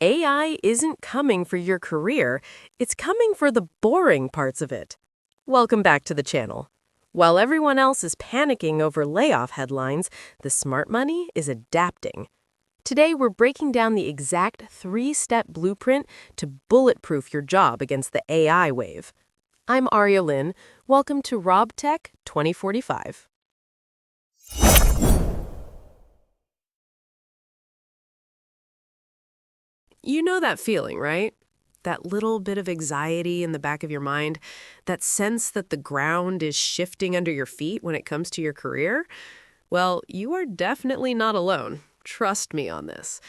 AI isn't coming for your career, it's coming for the boring parts of it. Welcome back to the channel. While everyone else is panicking over layoff headlines, the smart money is adapting. Today, we're breaking down the exact 3-step blueprint to bulletproof your job against the AI wave. I'm Arya Lynn. Welcome to RobTech 2045. You know that feeling, right? That little bit of anxiety in the back of your mind, that sense that the ground is shifting under your feet when it comes to your career? Well, you are definitely not alone. Trust me on this.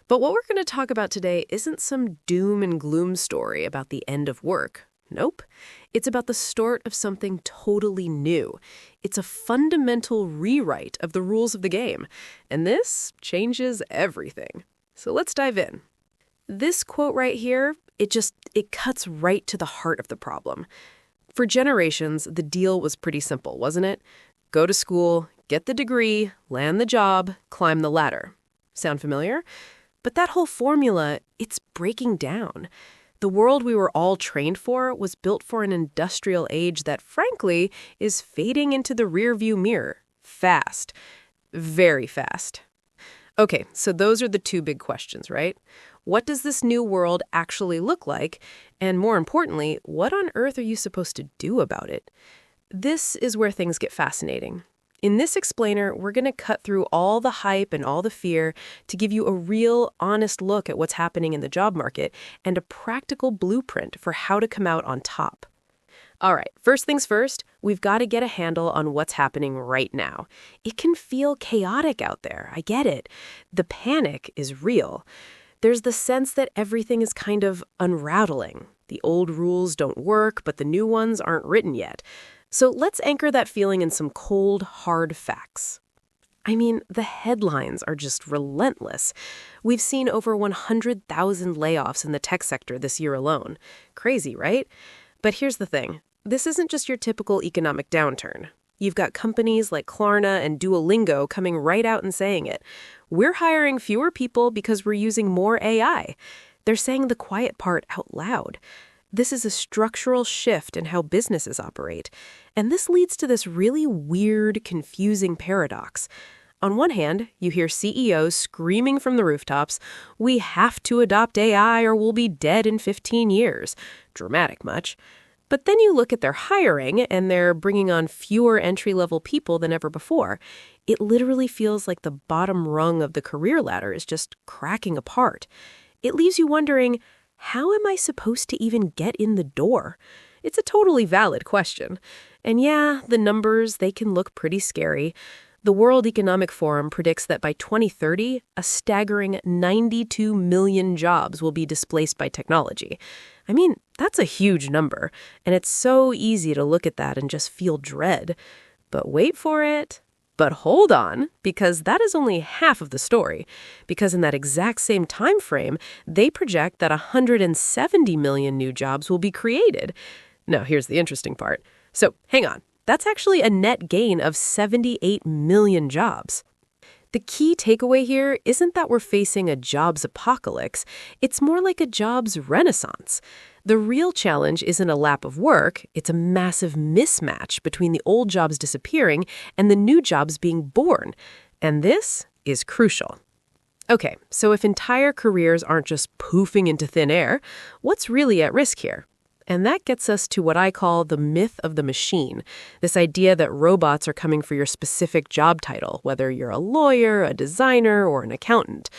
But what we're going to talk about today isn't some doom and gloom story about the end of work. Nope. It's about the start of something totally new. It's a fundamental rewrite of the rules of the game. And this changes everything. So let's dive in. This quote right here, it cuts right to the heart of the problem. For generations, the deal was pretty simple, wasn't it? Go to school, get the degree, land the job, climb the ladder. Sound familiar? But that whole formula, it's breaking down. The world we were all trained for was built for an industrial age that, frankly, is fading into the rearview mirror. Fast. Very fast. Okay, so those are the two big questions, right? What does this new world actually look like? And more importantly, what on earth are you supposed to do about it? This is where things get fascinating. In this explainer, we're going to cut through all the hype and all the fear to give you a real, honest look at what's happening in the job market and a practical blueprint for how to come out on top. All right, first things first, we've got to get a handle on what's happening right now. It can feel chaotic out there, I get it. The panic is real. There's the sense that everything is kind of unraveling. The old rules don't work, but the new ones aren't written yet. So let's anchor that feeling in some cold, hard facts. I mean, the headlines are just relentless. We've seen over 100,000 layoffs in the tech sector this year alone. Crazy, right? But here's the thing. This isn't just your typical economic downturn. You've got companies like Klarna and Duolingo coming right out and saying it. We're hiring fewer people because we're using more AI. They're saying the quiet part out loud. This is a structural shift in how businesses operate. And this leads to this really weird, confusing paradox. On one hand, you hear CEOs screaming from the rooftops, "We have to adopt AI or we'll be dead in 15 years. Dramatic much. But then you look at their hiring and they're bringing on fewer entry-level people than ever before. It literally feels like the bottom rung of the career ladder is just cracking apart. It leaves you wondering, how am I supposed to even get in the door? It's a totally valid question. And yeah, the numbers, they can look pretty scary. The World Economic Forum predicts that by 2030, a staggering 92 million jobs will be displaced by technology. I mean, that's a huge number, and it's so easy to look at that and just feel dread. But wait for it. But hold on, because that is only half of the story. Because in that exact same time frame, they project that 170 million new jobs will be created. Now, here's the interesting part. So, hang on. That's actually a net gain of 78 million jobs. The key takeaway here isn't that we're facing a jobs apocalypse. It's more like a jobs renaissance. The real challenge isn't a lap of work. It's a massive mismatch between the old jobs disappearing and the new jobs being born. And this is crucial. Okay, so if entire careers aren't just poofing into thin air, what's really at risk here? And that gets us to what I call the myth of the machine, this idea that robots are coming for your specific job title, whether you're a lawyer, a designer, or an accountant.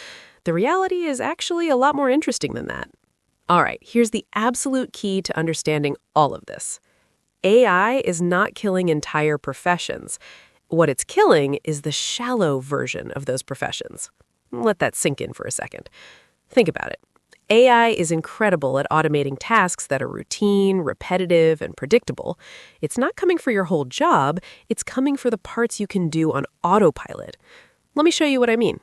The reality is actually a lot more interesting than that. All right, here's the absolute key to understanding all of this. AI is not killing entire professions. What it's killing is the shallow version of those professions. Let that sink in for a second. Think about it. AI is incredible at automating tasks that are routine, repetitive, and predictable. It's not coming for your whole job, it's coming for the parts you can do on autopilot. Let me show you what I mean.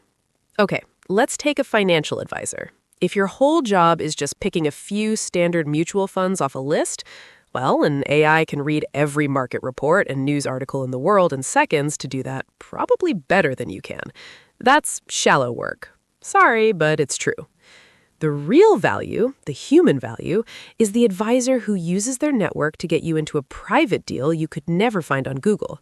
Okay, let's take a financial advisor. If your whole job is just picking a few standard mutual funds off a list, well, an AI can read every market report and news article in the world in seconds to do that probably better than you can. That's shallow work. Sorry, but it's true. The real value, the human value, is the advisor who uses their network to get you into a private deal you could never find on Google.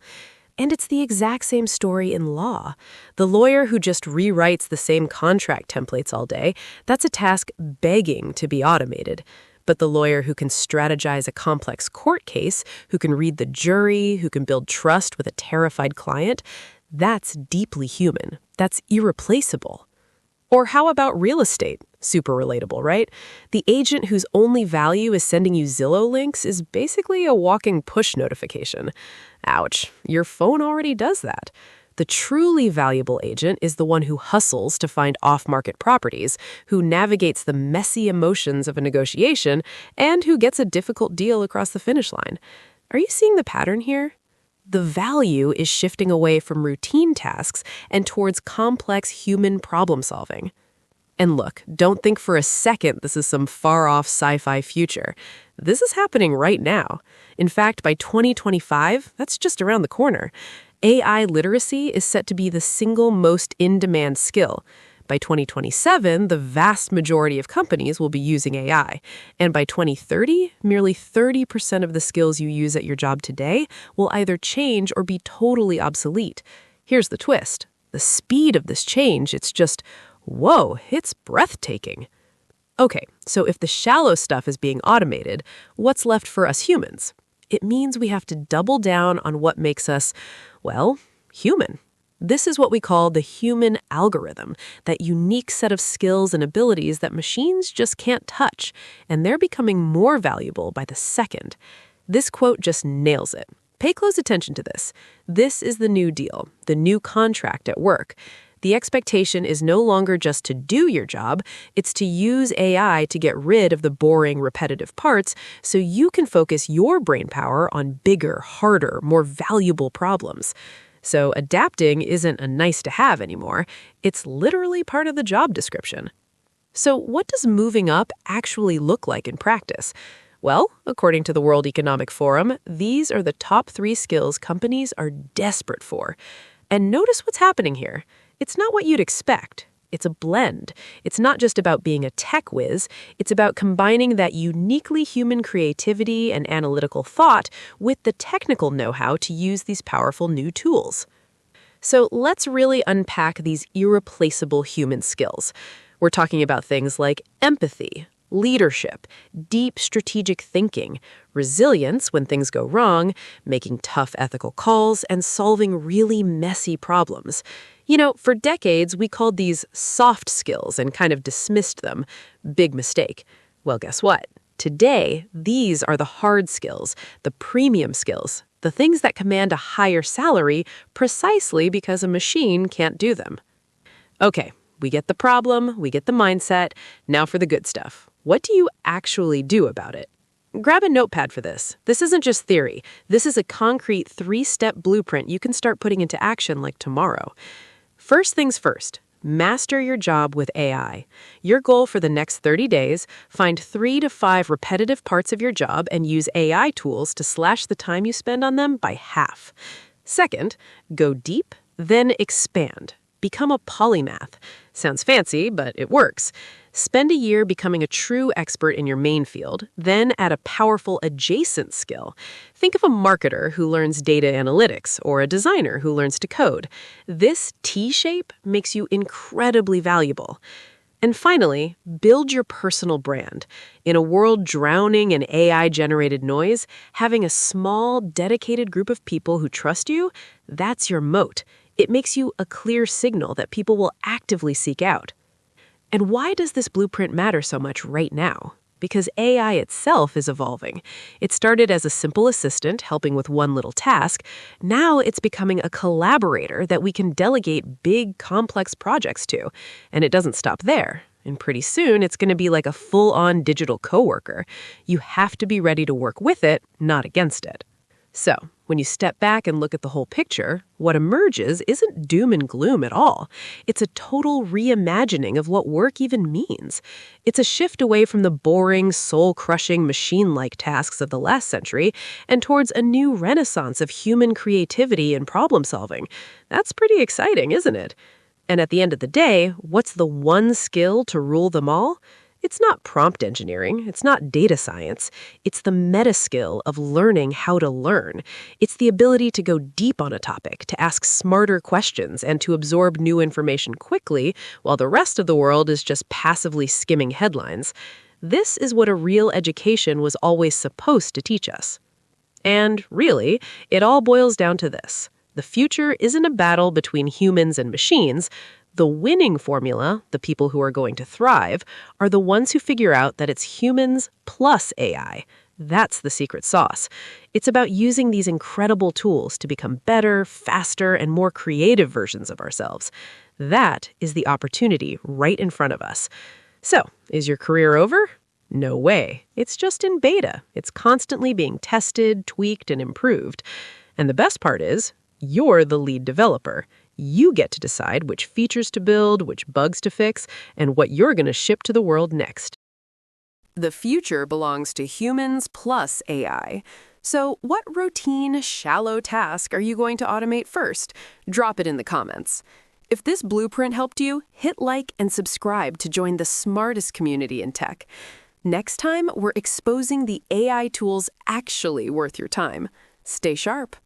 And it's the exact same story in law. The lawyer who just rewrites the same contract templates all day, that's a task begging to be automated. But the lawyer who can strategize a complex court case, who can read the jury, who can build trust with a terrified client, that's deeply human. That's irreplaceable. Or how about real estate? Super relatable, right? The agent whose only value is sending you Zillow links is basically a walking push notification. Ouch, your phone already does that. The truly valuable agent is the one who hustles to find off-market properties, who navigates the messy emotions of a negotiation, and who gets a difficult deal across the finish line. Are you seeing the pattern here? The value is shifting away from routine tasks and towards complex human problem solving. And look, don't think for a second this is some far-off sci-fi future. This is happening right now. In fact, by 2025, that's just around the corner. AI literacy is set to be the single most in-demand skill. By 2027, the vast majority of companies will be using AI. And by 2030, merely 30% of the skills you use at your job today will either change or be totally obsolete. Here's the twist. The speed of this change, it's just, whoa, it's breathtaking. Okay, so if the shallow stuff is being automated, what's left for us humans? It means we have to double down on what makes us, well, human. This is what we call the human algorithm, that unique set of skills and abilities that machines just can't touch, and they're becoming more valuable by the second. This quote just nails it. Pay close attention to this. This is the new deal, the new contract at work. The expectation is no longer just to do your job, it's to use AI to get rid of the boring, repetitive parts so you can focus your brain power on bigger, harder, more valuable problems. So adapting isn't a nice-to-have anymore. It's literally part of the job description. So what does moving up actually look like in practice? Well, according to the World Economic Forum, these are the top 3 skills companies are desperate for. And notice what's happening here. It's not what you'd expect. It's a blend. It's not just about being a tech whiz. It's about combining that uniquely human creativity and analytical thought with the technical know-how to use these powerful new tools. So let's really unpack these irreplaceable human skills. We're talking about things like empathy, leadership, deep strategic thinking, resilience when things go wrong, making tough ethical calls, and solving really messy problems. You know, for decades, we called these soft skills and kind of dismissed them. Big mistake. Well, guess what? Today, these are the hard skills, the premium skills, the things that command a higher salary precisely because a machine can't do them. Okay, we get the problem, we get the mindset. Now for the good stuff. What do you actually do about it? Grab a notepad for this. This isn't just theory. This is a concrete 3-step blueprint you can start putting into action like tomorrow. First things first, master your job with AI. Your goal for the next 30 days, find 3 to 5 repetitive parts of your job and use AI tools to slash the time you spend on them by half. Second, go deep, then expand. Become a polymath. Sounds fancy, but it works. Spend a year becoming a true expert in your main field, then add a powerful adjacent skill. Think of a marketer who learns data analytics or a designer who learns to code. This T-shape makes you incredibly valuable. And finally, build your personal brand. In a world drowning in AI-generated noise, having a small, dedicated group of people who trust you, that's your moat. It makes you a clear signal that people will actively seek out. And why does this blueprint matter so much right now? Because AI itself is evolving. It started as a simple assistant helping with one little task. Now it's becoming a collaborator that we can delegate big, complex projects to. And it doesn't stop there. And pretty soon, it's going to be like a full-on digital coworker. You have to be ready to work with it, not against it. So, when you step back and look at the whole picture, what emerges isn't doom and gloom at all. It's a total reimagining of what work even means. It's a shift away from the boring, soul-crushing, machine-like tasks of the last century and towards a new renaissance of human creativity and problem-solving. That's pretty exciting, isn't it? And at the end of the day, what's the one skill to rule them all? It's not prompt engineering. It's not data science. It's the meta skill of learning how to learn. It's the ability to go deep on a topic, to ask smarter questions, and to absorb new information quickly while the rest of the world is just passively skimming headlines. This is what a real education was always supposed to teach us. And really, it all boils down to this. The future isn't a battle between humans and machines. The winning formula, the people who are going to thrive, are the ones who figure out that it's humans plus AI. That's the secret sauce. It's about using these incredible tools to become better, faster, and more creative versions of ourselves. That is the opportunity right in front of us. So, is your career over? No way. It's just in beta. It's constantly being tested, tweaked, and improved. And the best part is, you're the lead developer. You get to decide which features to build, which bugs to fix, and what you're going to ship to the world next. The future belongs to humans plus AI. So what routine, shallow task are you going to automate first? Drop it in the comments. If this blueprint helped you, hit like and subscribe to join the smartest community in tech. Next time, we're exposing the AI tools actually worth your time. Stay sharp.